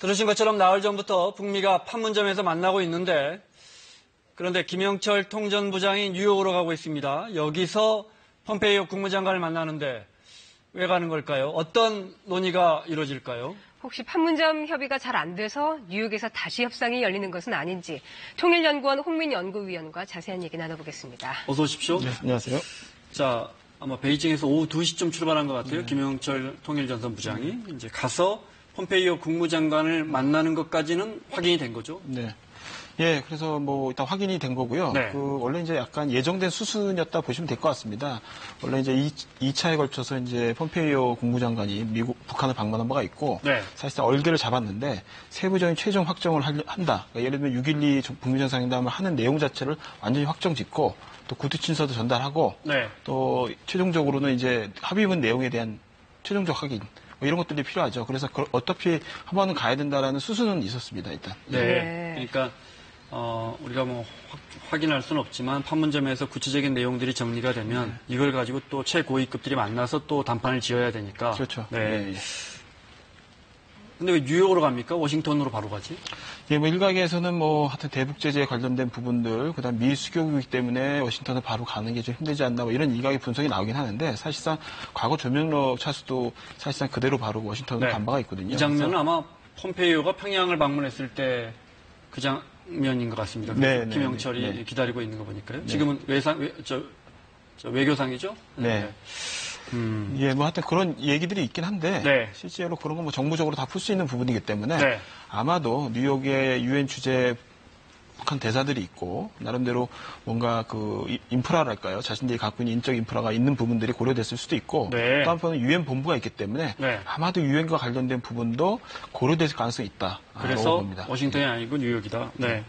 들으신 것처럼 나흘 전부터 북미가 판문점에서 만나고 있는데 그런데 김영철 통전부장이 뉴욕으로 가고 있습니다. 여기서 폼페이오 국무장관을 만나는데 왜 가는 걸까요? 어떤 논의가 이루어질까요? 혹시 판문점 협의가 잘 안 돼서 뉴욕에서 다시 협상이 열리는 것은 아닌지 통일연구원 홍민연구위원과 자세한 얘기 나눠보겠습니다. 어서 오십시오. 네, 안녕하세요. 자, 아마 베이징에서 오후 2시쯤 출발한 것 같아요. 김영철 통일전선부장이 이제 가서 폼페이오 국무장관을 만나는 것까지는 확인이 된 거죠. 네. 예, 그래서 일단 확인이 된 거고요. 네. 원래 이제 약간 예정된 수순이었다 보시면 될 것 같습니다. 원래 이제 2차에 걸쳐서 이제 폼페이오 국무장관이 북한을 방문한 바가 있고, 네. 사실상 얼개를 잡았는데, 세부적인 최종 확정을 한다. 그러니까 예를 들면 6.12 북미 정상회담을 하는 내용 자체를 완전히 확정 짓고, 또 구두 친서도 전달하고, 네. 또 최종적으로는 이제 합의문 내용에 대한 최종적 확인, 이런 것들이 필요하죠. 그래서 어차피 한 번은 가야 된다라는 수순은 있었습니다, 일단. 네. 그러니까 우리가 확인할 수는 없지만 판문점에서 구체적인 내용들이 정리가 되면 이걸 가지고 또 최고위급들이 만나서 또 담판을 지어야 되니까. 그렇죠. 네. 네. 근데 왜 뉴욕으로 갑니까? 워싱턴으로 바로 가지? 예, 일각에서는 하여튼 대북 제재에 관련된 부분들, 그다음 미 수교국이기 때문에 워싱턴을 바로 가는 게 좀 힘들지 않나, 이런 일각의 분석이 나오긴 하는데, 사실상 과거 조명록 차수도 사실상 그대로 바로 워싱턴으로 간 바가 있거든요. 이 장면은 아마 폼페이오가 평양을 방문했을 때 그 장면인 것 같습니다. 네, 김영철이 네, 네. 기다리고 있는 거 보니까요. 지금은 외교상이죠? 네. 예, 하여튼 그런 얘기들이 있긴 한데, 네. 실제로 그런 건 정무적으로 다 풀 수 있는 부분이기 때문에, 네. 아마도 뉴욕의 유엔 주재 북한 대사들이 있고, 나름대로 뭔가 인프라랄까요? 자신들이 갖고 있는 인적 인프라가 있는 부분들이 고려됐을 수도 있고, 네. 또 한편은 유엔 본부가 있기 때문에, 네. 아마도 유엔과 관련된 부분도 고려될 가능성이 있다. 그래서 봅니다. 워싱턴이 아니고 뉴욕이다. 네.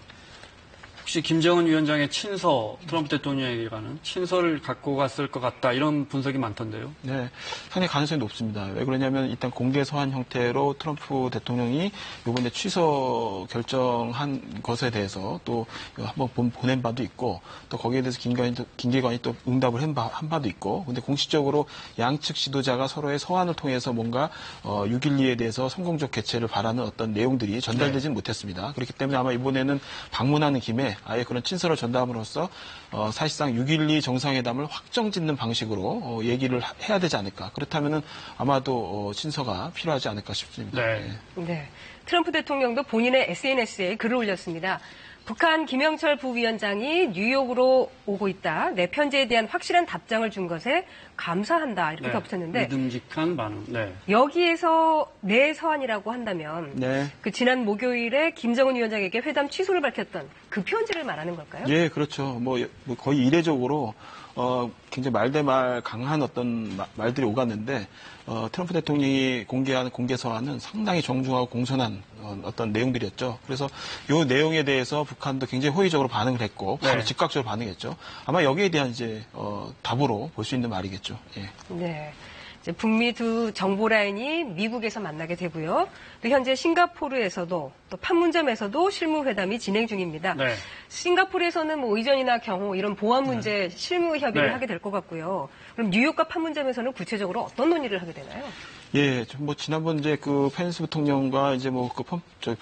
혹시 김정은 위원장의 친서, 트럼프 대통령에게 가는 친서를 갖고 갔을 것 같다, 이런 분석이 많던데요. 네, 상당히 가능성이 높습니다. 왜 그러냐면 일단 공개 서한 형태로 트럼프 대통령이 이번에 취소 결정한 것에 대해서 또 한번 보낸 바도 있고, 또 거기에 대해서 김기관이 또 응답을 한 바도 있고, 근데 공식적으로 양측 지도자가 서로의 서한을 통해서 뭔가 6.12에 대해서 성공적 개최를 바라는 어떤 내용들이 전달되지는 못했습니다. 그렇기 때문에 아마 이번에는 방문하는 김에 아예 그런 친서를 전달함으로써 사실상 6.12 정상회담을 확정짓는 방식으로 얘기를 해야 되지 않을까. 그렇다면은 아마도 친서가 필요하지 않을까 싶습니다. 네. 네. 트럼프 대통령도 본인의 SNS에 글을 올렸습니다. 북한 김영철 부위원장이 뉴욕으로 오고 있다. 내 편지에 대한 확실한 답장을 준 것에 감사한다. 이렇게 덧붙였는데 믿음직한 반응. 네. 여기에서 내 서한이라고 한다면 네. 지난 목요일에 김정은 위원장에게 회담 취소를 밝혔던 그 편지를 말하는 걸까요? 예, 그렇죠. 거의 이례적으로 굉장히 말대말 강한 어떤 말들이 오갔는데 트럼프 대통령이 공개한 공개 서한은 상당히 정중하고 공손한 어떤 내용들이었죠. 그래서 이 내용에 대해서 북한도 굉장히 호의적으로 반응을 했고 바로 네. 즉각적으로 반응했죠. 아마 여기에 대한 이제 답으로 볼 수 있는 말이겠죠. 예. 네. 이제 북미 두 정보 라인이 미국에서 만나게 되고요. 또 현재 싱가포르에서도 또 판문점에서도 실무 회담이 진행 중입니다. 네. 싱가포르에서는 의전이나 경호 이런 보안 문제 실무 협의를 네. 하게 될 것 같고요. 그럼 뉴욕과 판문점에서는 구체적으로 어떤 논의를 하게 되나요? 예, 지난번 이제 펜스 부통령과 이제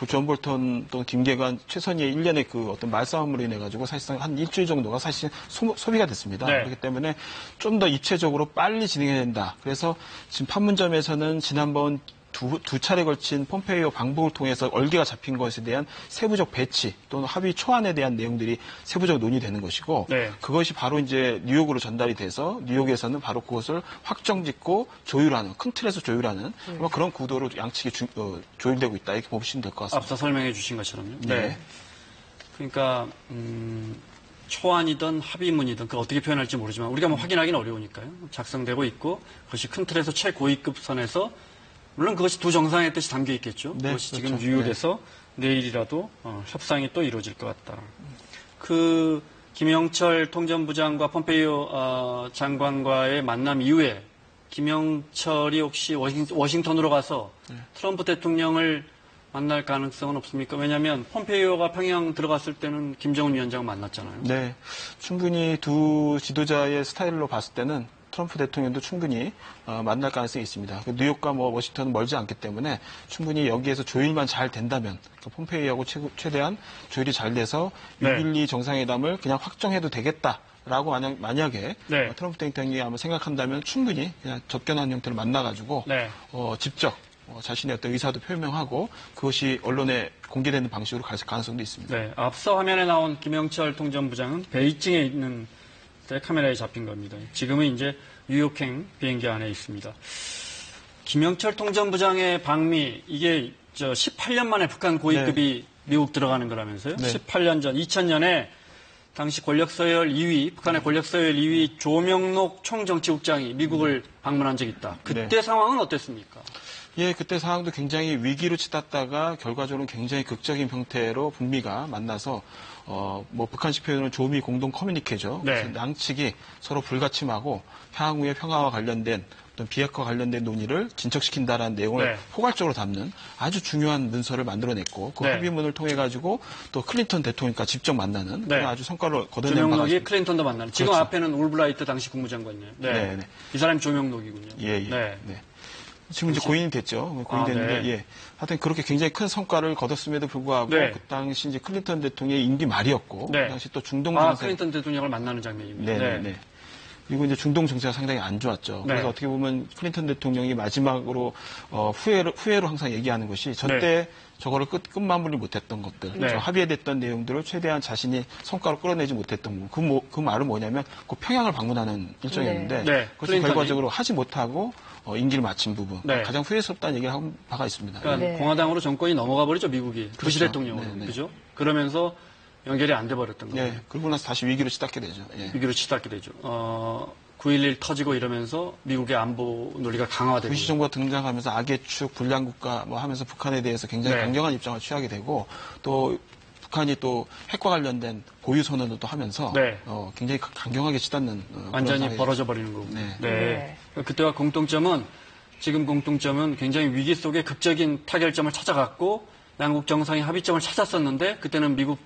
존 볼턴 또 김계관 최선희의 일련의 어떤 말싸움으로 인해 가지고 사실상 한 일주일 정도가 사실 소비가 됐습니다. 네. 그렇기 때문에 좀 더 입체적으로 빨리 진행해야 된다. 그래서 지금 판문점에서는 지난번 두 차례 걸친 폼페이오 방북을 통해서 얼개가 잡힌 것에 대한 세부적 배치 또는 합의 초안에 대한 내용들이 세부적으로 논의되는 것이고 네. 그것이 바로 이제 뉴욕으로 전달이 돼서 뉴욕에서는 바로 그것을 확정짓고 조율하는 큰 틀에서 조율하는 아마 그런 구도로 양측이 조율되고 있다 이렇게 보시면 될 것 같습니다. 앞서 설명해 주신 것처럼요. 네. 그러니까 초안이든 합의문이든 그 어떻게 표현할지 모르지만 우리가 확인하기는 어려우니까요. 작성되고 있고 그것이 큰 틀에서 최고위급 선에서 물론 그것이 두 정상의 뜻이 담겨 있겠죠. 네, 그것이 그렇죠. 지금 뉴욕에서 내일이라도 협상이 또 이루어질 것 같다. 김영철 통전부장과 폼페이오 장관과의 만남 이후에 김영철이 혹시 워싱턴으로 가서 트럼프 대통령을 만날 가능성은 없습니까? 왜냐하면 폼페이오가 평양 들어갔을 때는 김정은 위원장을 만났잖아요. 네, 충분히 두 지도자의 스타일로 봤을 때는 트럼프 대통령도 충분히 만날 가능성이 있습니다. 뉴욕과 워싱턴은 멀지 않기 때문에 충분히 여기에서 조율만 잘 된다면 폼페이오하고 최대한 조율이 잘 돼서 6.12 정상회담을 그냥 확정해도 되겠다라고 만약에 네. 트럼프 대통령이 아마 생각한다면 충분히 그냥 접견한 형태로 만나가지고 네. 직접 자신의 어떤 의사도 표명하고 그것이 언론에 공개되는 방식으로 갈 가능성도 있습니다. 네, 앞서 화면에 나온 김영철 통전부장은 베이징에 있는 때 카메라에 잡힌 겁니다. 지금은 이제 뉴욕행 비행기 안에 있습니다. 김영철 통전부장의 방미, 이게 18년 만에 북한 고위급이 미국 들어가는 거라면서요? 네. 18년 전, 2000년에 당시 권력서열 2위, 북한의 권력서열 2위 조명록 총정치국장이 미국을 방문한 적이 있다. 그때 상황은 어땠습니까? 예, 그때 상황도 굉장히 위기로 치닫다가 결과적으로 굉장히 극적인 형태로 북미가 만나서 북한식 표현으로 조미 공동 커뮤니케죠. 네. 양측이 서로 불가침하고 향후의 평화와 관련된 어떤 비핵화 관련된 논의를 진척시킨다라는 내용을 네. 포괄적으로 담는 아주 중요한 문서를 만들어냈고 그 네. 합의문을 통해 가지고 또 클린턴 대통령과 직접 만나는 네. 그런 아주 성과를 거둬낸 바가 조명록이 있습니다. 클린턴도 만나는. 지금 그렇죠. 앞에는 올브라이트 당시 국무장관이에요. 네. 네, 네. 이 사람이 조명록이군요. 예. 네. 네. 지금 이제 고인이 됐죠. 고인이 됐는데, 네. 예. 하여튼 그렇게 굉장히 큰 성과를 거뒀음에도 불구하고, 네. 그 당시 이제 클린턴 대통령의 임기 말이었고, 네. 그 당시 또 중동 아, 정세. 클린턴 대통령을 만나는 장면입니다. 네. 그리고 이제 중동 정세가 상당히 안 좋았죠. 네. 그래서 어떻게 보면 클린턴 대통령이 마지막으로, 후회로 항상 얘기하는 것이, 저때 저거를 끝마무리 못했던 것들, 네. 합의됐던 내용들을 최대한 자신이 성과로 끌어내지 못했던 거. 그 말은 뭐냐면, 그 평양을 방문하는 일정이었는데, 네. 그것이 클린턴이. 결과적으로 하지 못하고, 임기를 마친 부분. 네. 가장 후회스럽다는 얘기를 한 바가 있습니다. 그러니까 네. 공화당으로 정권이 넘어가 버리죠, 미국이. 부시 그렇죠. 대통령으로. 네, 네. 그죠? 그러면서 연결이 안 돼 버렸던 거예요. 예, 그러고 나서 다시 위기로 치닫게 되죠. 예. 위기로 치닫게 되죠. 9.11 터지고 이러면서 미국의 안보 논리가 강화되고. 부시 정부가 등장하면서 악의 축, 불량국가 하면서 북한에 대해서 굉장히 네. 강경한 입장을 취하게 되고 또 북한이 또 핵과 관련된 보유 선언도 또 하면서 네. 굉장히 강경하게 치닫는 완전히 그런 벌어져 버리는 거고. 네. 네. 그때와 지금 공통점은 굉장히 위기 속에 극적인 타결점을 찾아갔고 양국 정상이 합의점을 찾았었는데 그때는 미국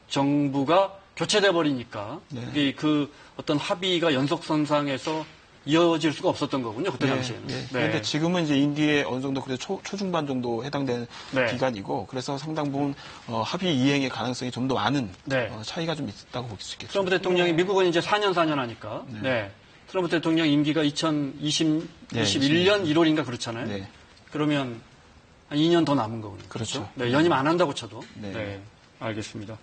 정부가 교체돼 버리니까 네. 그 어떤 합의가 연속선상에서 이어질 수가 없었던 거군요. 그때 당시에는. 네. 네. 그런데 지금은 이제 임기에 어느 정도 그래도 초중반 정도 해당되는 네. 기간이고 그래서 상당 부분 합의 이행의 가능성이 좀 더 많은 네. 차이가 좀 있다고 볼 수 있겠죠. 트럼프 대통령이 미국은 이제 4년 하니까. 네. 트럼프 대통령 임기가 2021년 1월인가 그렇잖아요. 네. 그러면 한 2년 더 남은 거군요. 그렇죠. 네, 연임 안 한다고 쳐도. 네. 네. 알겠습니다.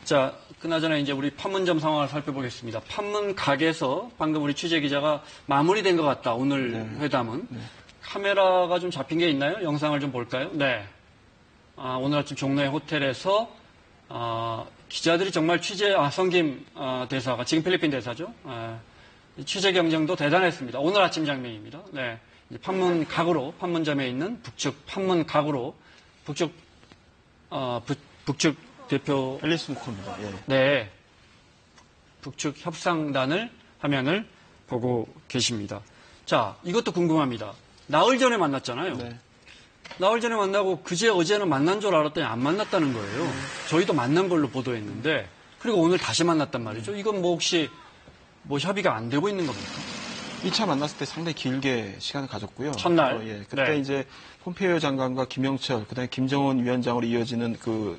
자, 그나저나 이제 우리 판문점 상황을 살펴보겠습니다. 판문 각에서 방금 우리 취재 기자가 마무리된 것 같다. 오늘 회담은. 카메라가 좀 잡힌 게 있나요? 영상을 좀 볼까요? 네. 오늘 아침 종로의 호텔에서 기자들이 정말 성김 대사가 지금 필리핀 대사죠. 취재 경쟁도 대단했습니다. 오늘 아침 장면입니다. 네. 이제 판문점에 있는 북측 판문각으로 북측 대표 앨리스 무커입니다. 예. 네. 북측 협상단을 화면을 보고 계십니다. 자, 이것도 궁금합니다. 나흘 전에 만났잖아요. 네. 나흘 전에 만나고 어제는 만난 줄 알았더니 안 만났다는 거예요. 저희도 만난 걸로 보도했는데 그리고 오늘 다시 만났단 말이죠. 이건 혹시 협의가 안 되고 있는 겁니까? 2차 만났을 때 상당히 길게 시간을 가졌고요. 첫날? 예. 그때 네. 이제 폼페이오 장관과 김영철, 그다음에 김정은 위원장으로 이어지는 두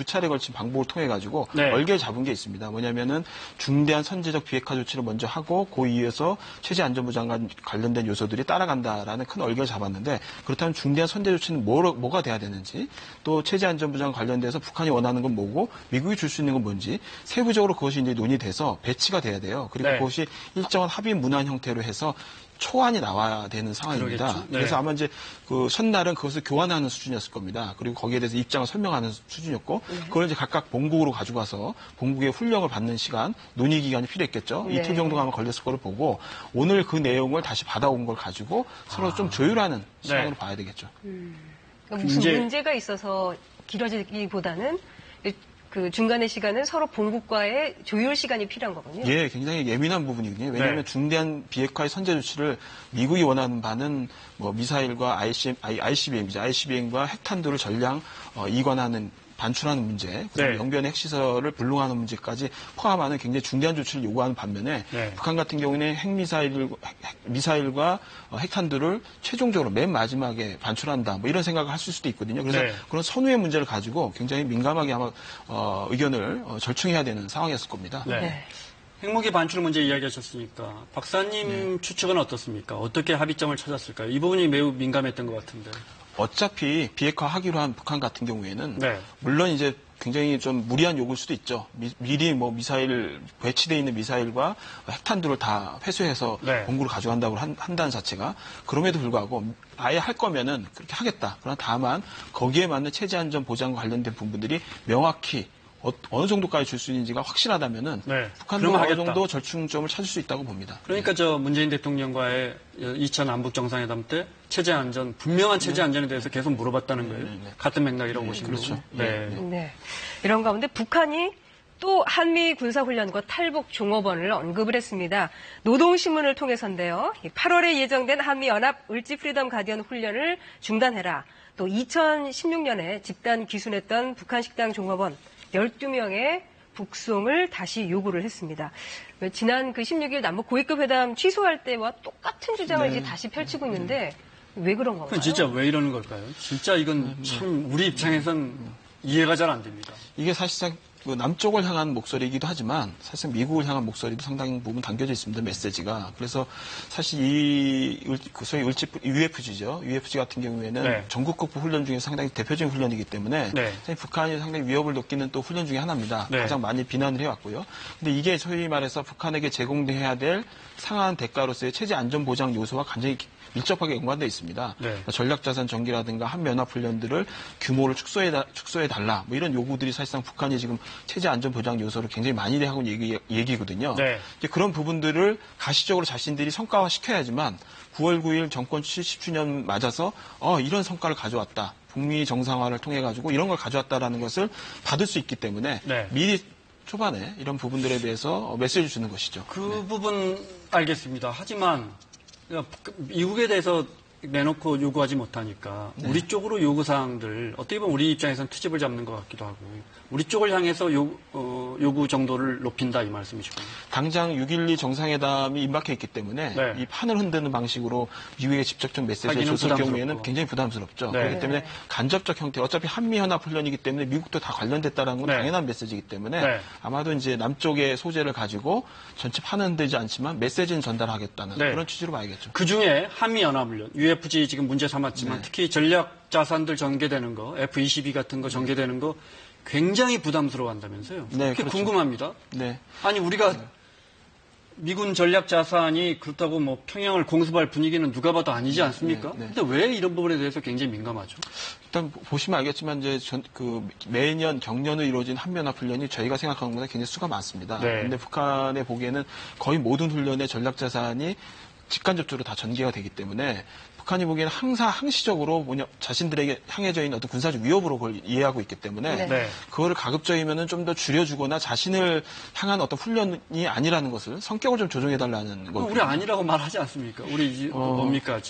차례 걸친 방법을 통해 가지고 네. 얼개를 잡은 게 있습니다. 뭐냐면은 중대한 선제적 비핵화 조치를 먼저 하고 그 이어서 최재 안전부 장관 관련된 요소들이 따라간다라는 큰 얼개를 잡았는데 그렇다면 중대한 선제 조치는 뭐가 돼야 되는지 또 최재 안전부 장관 관련돼서 북한이 원하는 건 뭐고 미국이 줄 수 있는 건 뭔지 세부적으로 그것이 이제 논의돼서 배치가 돼야 돼요. 그리고 네. 그것이 일정한 합의 문안 형태로 해서 초안이 나와야 되는 상황입니다. 그러겠죠. 네. 그래서 아마 이제 그 첫날은 그것을 교환하는 수준이었을 겁니다. 그리고 거기에 대해서 입장을 설명하는 수준이었고, 그걸 이제 각각 본국으로 가지고 가서 본국의 훈령을 받는 시간, 논의 기간이 필요했겠죠. 네. 이틀 정도가 아마 걸렸을 거를 보고, 오늘 그 내용을 다시 받아온 걸 가지고 서로 좀 조율하는 시간으로 봐야 되겠죠. 그러니까 무슨 문제가 있어서 길어지기보다는 그 중간의 시간은 서로 본국과의 조율 시간이 필요한 거군요. 예, 굉장히 예민한 부분이거든요. 왜냐하면 네. 중대한 비핵화의 선제 조치를 미국이 원하는 바는 미사일과 ICBM이죠. ICBM과 핵탄두를 전량 이관하는 반출하는 문제, 그다음에 네. 영변의 핵시설을 불능하는 문제까지 포함하는 굉장히 중대한 조치를 요구하는 반면에 네. 북한 같은 경우는 미사일과 핵탄두를 최종적으로 맨 마지막에 반출한다. 뭐 이런 생각을 하실 수도 있거든요. 그래서 네. 그런 선후의 문제를 가지고 굉장히 민감하게 아마 의견을 절충해야 되는 상황이었을 겁니다. 네. 네. 핵무기 반출 문제 이야기하셨으니까 박사님 추측은 어떻습니까? 어떻게 합의점을 찾았을까요? 이 부분이 매우 민감했던 것 같은데. 어차피 비핵화하기로 한 북한 같은 경우에는 네. 물론 이제 굉장히 좀 무리한 요구일 수도 있죠. 미리 뭐 미사일 배치되어 있는 미사일과 핵탄두를 다 회수해서 네. 본국으로 가져간다고 한다는 자체가 그럼에도 불구하고 아예 할 거면은 그렇게 하겠다. 그러나 다만 거기에 맞는 체제 안전 보장과 관련된 부분들이 명확히 어느 정도까지 줄 수 있는지가 확실하다면은 네. 북한도 그러면 어느 하겠다. 정도 절충점을 찾을 수 있다고 봅니다. 그러니까 저 문재인 대통령과의 2차 남북 정상회담 때 체제 안전, 분명한 체제 안전에 대해서 계속 물어봤다는 거예요. 같은 맥락이라고 보시면 그렇죠. 거죠. 네. 네. 이런 가운데 북한이 또 한미 군사훈련과 탈북 종업원을 언급을 했습니다. 노동신문을 통해서인데요. 8월에 예정된 한미연합 을지 프리덤 가디언 훈련을 중단해라. 또 2016년에 집단 기순했던 북한 식당 종업원 12명의 북송을 다시 요구를 했습니다. 지난 그 16일 남북 고위급 회담 취소할 때와 똑같은 주장을 이제 다시 펼치고 있는데 왜 그런 건가요? 진짜 왜 이러는 걸까요? 진짜 이건 참 우리 입장에선 이해가 잘 안 됩니다. 이게 사실상 그 남쪽을 향한 목소리이기도 하지만 사실 미국을 향한 목소리도 상당히 부분 담겨져 있습니다. 메시지가. 그래서 사실 소위 UFG죠. UFG 같은 경우에는 네. 전국급부 훈련 중에 상당히 대표적인 훈련이기 때문에 네. 북한이 상당히 위협을 느끼는 또 훈련 중에 하나입니다. 네. 가장 많이 비난을 해왔고요. 근데 이게 소위 말해서 북한에게 제공돼야 될 상한 대가로서의 체제 안전 보장 요소와 굉장히 밀접하게 연관되어 있습니다. 네. 전략자산 전기라든가 한미연합훈련들을 규모를 축소해달라. 뭐 이런 요구들이 사실상 북한이 지금 체제 안전 보장 요소를 굉장히 많이 하고 있는 얘기거든요. 네. 이제 그런 부분들을 가시적으로 자신들이 성과화 시켜야지만 9월 9일 정권 70주년 맞아서 이런 성과를 가져왔다. 북미 정상화를 통해 가지고 이런 걸 가져왔다라는 것을 받을 수 있기 때문에 네. 미리 초반에 이런 부분들에 대해서 메시지 주는 것이죠. 그 부분 알겠습니다. 하지만 미국에 대해서 내놓고 요구하지 못하니까 우리 쪽으로 요구사항들 어떻게 보면 우리 입장에서는 트집을 잡는 것 같기도 하고 우리 쪽을 향해서 요구 정도를 높인다 이 말씀이시군요. 당장 6.12 정상회담이 임박해 있기 때문에 네. 이 판을 흔드는 방식으로 미국에게 직접적 메시지를 하기는 줬을 부담스럽고. 경우에는 굉장히 부담스럽죠. 네. 그렇기 때문에 간접적 형태, 어차피 한미연합훈련이기 때문에 미국도 다 관련됐다는 건 네. 당연한 메시지이기 때문에 네. 아마도 이제 남쪽의 소재를 가지고 전체 판은 흔들지 않지만 메시지는 전달하겠다는 네. 그런 취지로 봐야겠죠. 그 중에 한미연합훈련, UFG 지금 문제 삼았지만 네. 특히 전략 자산들 전개되는 거, F-22 같은 거 전개되는 거 굉장히 부담스러워한다면서요. 네, 그게 그렇죠. 궁금합니다. 네. 아니 우리가 미군 전략 자산이 그렇다고 뭐 평양을 공습할 분위기는 누가 봐도 아니지 않습니까? 네. 근데 왜 이런 부분에 대해서 굉장히 민감하죠? 일단 보시면 알겠지만 이제 매년 경년으로 이루어진 한미연합훈련이 저희가 생각하는 것보다 굉장히 수가 많습니다. 네. 그런데 북한에 보기에는 거의 모든 훈련의 전략 자산이 직간접적으로 다 전개가 되기 때문에 북한이 보기에는 항상 항시적으로 자신들에게 향해져 있는 어떤 군사적 위협으로 그걸 이해하고 있기 때문에 네. 네. 그거를 가급적이면은 좀 더 줄여주거나 자신을 향한 어떤 훈련이 아니라는 것을 성격을 좀 조정해달라는 거죠. 우리 아니라고 말하지 않습니까? 우리 뭡니까?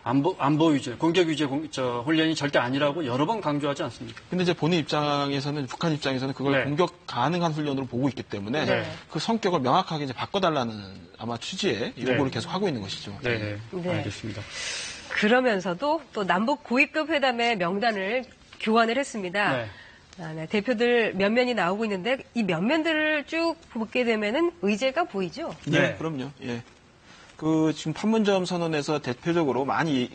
안보 위주, 공격 위주의 훈련이 절대 아니라고 여러 번 강조하지 않습니까? 근데 이제 본인 입장에서는 북한 입장에서는 그걸 네. 공격 가능한 훈련으로 보고 있기 때문에 네. 그 성격을 명확하게 이제 바꿔달라는 아마 취지의 요구를 네. 계속 하고 있는 것이죠. 네. 네. 알겠습니다. 그러면서도 또 남북 고위급 회담의 명단을 교환을 했습니다. 네. 네, 대표들 면면이 나오고 있는데 이 면면들을 쭉 보게 되면은 의제가 보이죠. 네. 그럼요. 예. 지금 판문점 선언에서 대표적으로 많이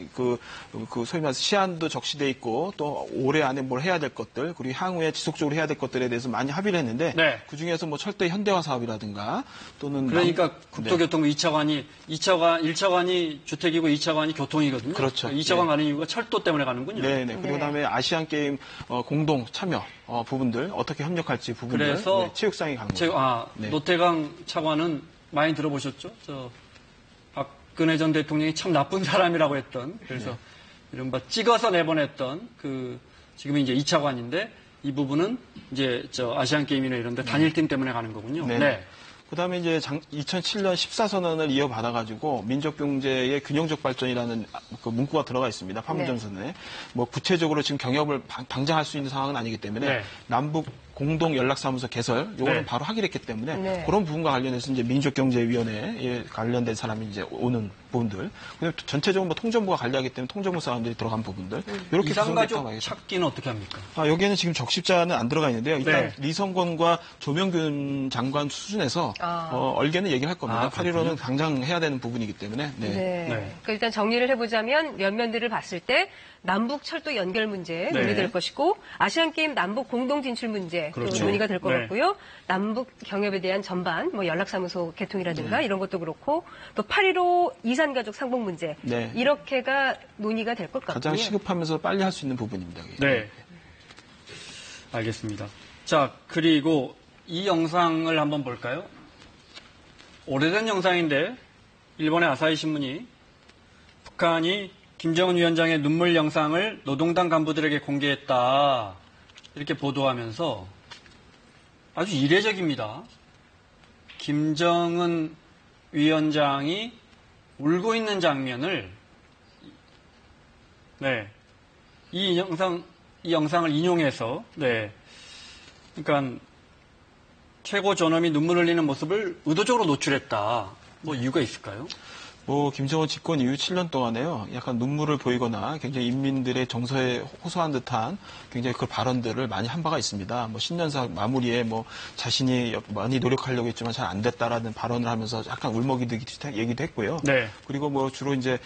소위 말해서 시한도 적시돼 있고 또 올해 안에 뭘 해야 될 것들 그리고 향후에 지속적으로 해야 될 것들에 대해서 많이 합의를 했는데 네. 그 중에서 뭐 철도 현대화 사업이라든가 또는 그러니까 네. 국토교통부 1차관이 주택이고 2차관이 교통이거든요. 그렇죠. 2차관 네. 가는 이유가 철도 때문에 가는군요. 네네. 그리고 네. 그다음에 아시안 게임 공동 참여 부분들 어떻게 협력할지 부분들 그래서 체육상이 간 거죠. 네. 노태강 차관은 많이 들어보셨죠? 박근혜 전 대통령이 참 나쁜 사람이라고 했던 그래서 이른바 찍어서 내보냈던 지금 이제 2차관인데 이 부분은 이제 아시안 게임이나 이런 데 단일팀 때문에 가는 거군요. 네. 네. 그다음에 이제 2007년 14선언을 이어받아가지고 민족경제의 균형적 발전이라는 그 문구가 들어가 있습니다. 판문점 선언에. 뭐 구체적으로 지금 경협을 방장할 수 있는 상황은 아니기 때문에 네. 남북 공동 연락사무소 개설 요거는 네. 바로 하기로 했기 때문에 네. 그런 부분과 관련해서 이제 민족경제위원회에 관련된 사람이 이제 오는 부분들. 그리고 전체적으로 뭐 통전부가 관리하기 때문에 통전부 사람들이 들어간 부분들. 이렇게 구성됐다고 이상가족 봐야겠다. 찾기는 어떻게 합니까? 여기에는 지금 적십자는 안 들어가 있는데요. 일단 네. 리성건과 조명균 장관 수준에서 얼개는 얘기를 할 겁니다. 아, 8.15는 당장 해야 되는 부분이기 때문에. 네. 네. 네. 그러니까 일단 정리를 해보자면 면면들을 봤을 때 남북 철도 연결 문제 네. 논의될 것이고 아시안게임 남북 공동 진출 문제 또 그렇죠. 논의가 될 것 네. 같고요. 남북 경협에 대한 전반 뭐 연락사무소 개통이라든가 이런 것도 그렇고 또 8.15 이산가족 상봉 문제 네. 이렇게가 논의가 될 것 같고요. 가장 시급하면서 빨리 할 수 있는 부분입니다. 그게. 네. 알겠습니다. 자, 그리고 이 영상을 한번 볼까요? 오래된 영상인데 일본의 아사히 신문이 북한이 김정은 위원장의 눈물 영상을 노동당 간부들에게 공개했다. 이렇게 보도하면서 아주 이례적입니다. 김정은 위원장이 울고 있는 장면을 네. 이 영상을 인용해서 그러니까 최고 존엄이 눈물 흘리는 모습을 의도적으로 노출했다. 뭐 이유가 있을까요? 김정은 집권 이후 7년 동안에요. 약간 눈물을 보이거나 굉장히 인민들의 정서에 호소한 듯한 굉장히 그 발언들을 많이 한 바가 있습니다. 신년사 마무리에 자신이 많이 노력하려고 했지만 잘 안 됐다라는 발언을 하면서 약간 울먹이듯이 얘기도 했고요. 네. 그리고 주로 이제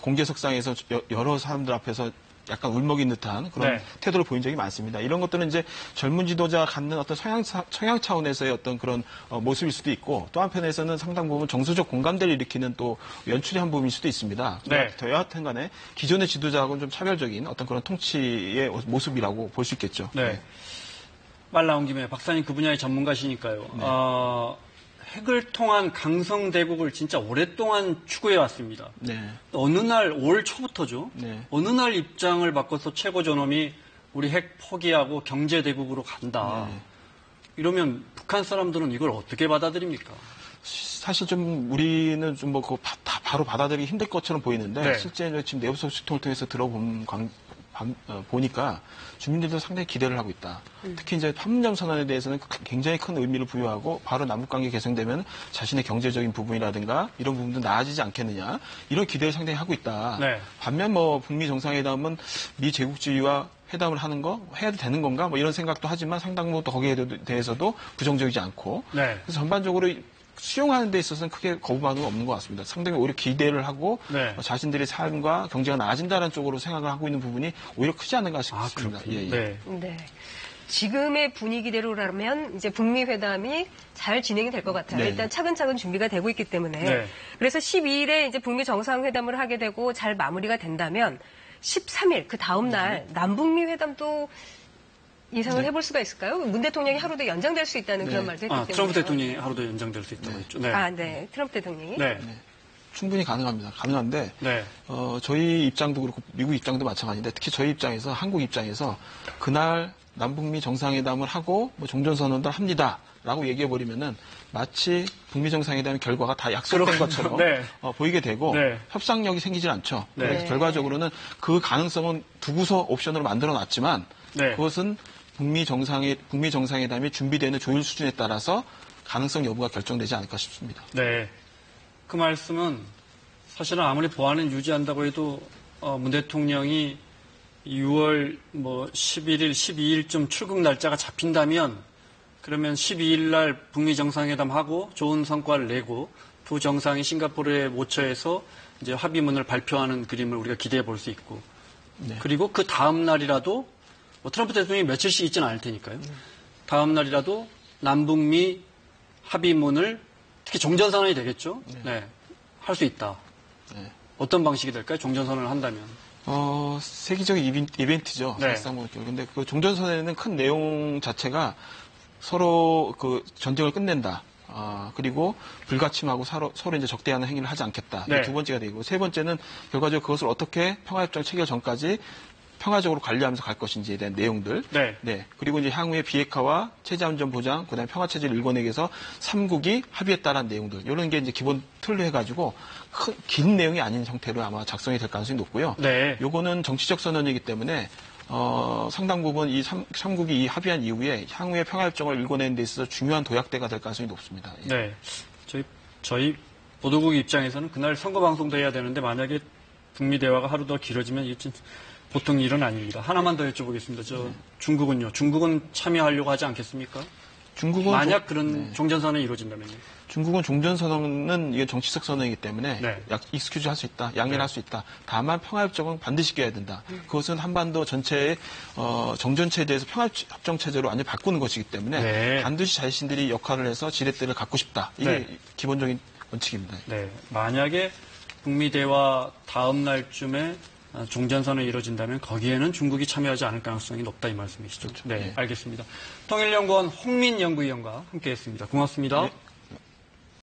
공개석상에서 여러 사람들 앞에서 약간 울먹인 듯한 그런 네. 태도를 보인 적이 많습니다. 이런 것들은 이제 젊은 지도자가 갖는 어떤 성향 차원에서의 어떤 그런 모습일 수도 있고 또 한편에서는 상당 부분 정서적 공감대를 일으키는 또 연출의 한 부분일 수도 있습니다. 네. 여하튼 간에 기존의 지도자하고는 좀 차별적인 어떤 그런 통치의 모습이라고 볼 수 있겠죠. 네. 말 나온 김에 박사님 그 분야의 전문가시니까요. 네. 핵을 통한 강성대국을 진짜 오랫동안 추구해 왔습니다. 네. 어느 날 올 초부터죠. 네. 어느 날 입장을 바꿔서 최고 존엄이 우리 핵 포기하고 경제대국으로 간다. 네. 이러면 북한 사람들은 이걸 어떻게 받아들입니까? 사실 우리는 그거 바로 받아들이기 힘들 것처럼 보이는데 네. 실제 지금 내부 소식통을 통해서 보니까 주민들도 상당히 기대를 하고 있다. 특히 이제 판문점 선언에 대해서는 굉장히 큰 의미를 부여하고 바로 남북관계 개선되면 자신의 경제적인 부분이라든가 이런 부분도 나아지지 않겠느냐 이런 기대를 상당히 하고 있다. 네. 반면 북미 정상회담은 미 제국주의와 회담을 하는 거 해야 되는 건가 이런 생각도 하지만 상당 부분 거기에 대해서도 부정적이지 않고 네. 그래서 전반적으로 수용하는 데 있어서는 크게 거부반응은 없는 것 같습니다. 상당히 오히려 기대를 하고 네. 자신들의 삶과 경제가 나아진다는 쪽으로 생각을 하고 있는 부분이 오히려 크지 않은가 싶습니다. 그렇군요. 예. 네. 네. 지금의 분위기대로라면 이제 북미 회담이 잘 진행이 될 것 같아요. 네. 일단 차근차근 준비가 되고 있기 때문에. 네. 그래서 12일에 이제 북미 정상회담을 하게 되고 잘 마무리가 된다면 13일 그 다음 날 남북미 회담도 예상을 해볼 수가 있을까요? 문 대통령이 하루도 연장될 수 있다는 그런 말도 했기 때문에. 트럼프 대통령이 하루도 연장될 수 있다고 했죠. 네. 네. 트럼프 대통령이. 네. 충분히 가능합니다. 가능한데 네. 저희 입장도 그렇고 미국 입장도 마찬가지인데 특히 저희 입장에서 한국 입장에서 그날 남북미 정상회담을 하고 종전선언도 합니다라고 얘기해버리면은 마치 북미 정상회담의 결과가 다 약속된 것처럼 네. 보이게 되고 네. 협상력이 생기질 않죠. 네. 그래서 결과적으로는 그 가능성은 두고서 옵션으로 만들어놨지만 네. 그것은 북미 정상회담이 준비되는 조율 수준에 따라서 가능성 여부가 결정되지 않을까 싶습니다. 네. 그 말씀은 사실은 아무리 보안을 유지한다고 해도 문 대통령이 6월 11일, 12일쯤 출국 날짜가 잡힌다면 그러면 12일 날 북미 정상회담하고 좋은 성과를 내고 두 정상이 싱가포르에 모처해서 이제 합의문을 발표하는 그림을 우리가 기대해 볼 수 있고 네. 그리고 그 다음 날이라도 트럼프 대통령이 며칠씩 있지는 않을 테니까요. 다음 날이라도 남북미 합의문을 특히 종전선언이 되겠죠. 네. 할 수 있다. 네. 어떤 방식이 될까요? 종전선언을 한다면. 세계적인 이벤트죠. 네. 사실상 근데 그 종전선언에는 큰 내용 자체가 서로 그 전쟁을 끝낸다. 그리고 불가침하고 서로 이제 적대하는 행위를 하지 않겠다. 네. 두 번째가 되고 세 번째는 결과적으로 그것을 어떻게 평화협정 체결 전까지 평화적으로 관리하면서 갈 것인지에 대한 내용들. 네. 그리고 이제 향후에 비핵화와 체제 안전 보장, 그다음에 평화 체제를 일궈내기 위해서 3국이 합의했다라는 내용들. 이런 게 이제 기본 틀로 해가지고 긴 내용이 아닌 형태로 아마 작성이 될 가능성이 높고요. 네. 요거는 정치적 선언이기 때문에 상당 부분 이 3국이 이 합의한 이후에 향후의 평화협정을 일궈내는 데 있어서 중요한 도약대가 될 가능성이 높습니다. 예. 네. 저희 보도국 입장에서는 그날 선거 방송도 해야 되는데 만약에 북미 대화가 하루 더 길어지면 이게 좀 보통 일은 아닙니다. 하나만 더 여쭤보겠습니다. 중국은요? 중국은 참여하려고 하지 않겠습니까? 중국은 만약 그런 종전선언이 이루어진다면요? 중국은 종전선언은 이게 정치적 선언이기 때문에 익스큐즈 할 수 있다, 양해를 할 수 있다. 다만 평화협정은 반드시 껴야 된다. 그것은 한반도 전체의 정전체제에서 평화협정 체제로 완전히 바꾸는 것이기 때문에 반드시 자신들이 역할을 해서 지렛대를 갖고 싶다. 이게 기본적인 원칙입니다. 네. 만약에 북미 대화 다음 날쯤에 종전선언이 이루어진다면 거기에는 중국이 참여하지 않을 가능성이 높다 이 말씀이시죠? 그렇죠. 네, 알겠습니다. 통일연구원 홍민 연구위원과 함께했습니다. 고맙습니다. 네.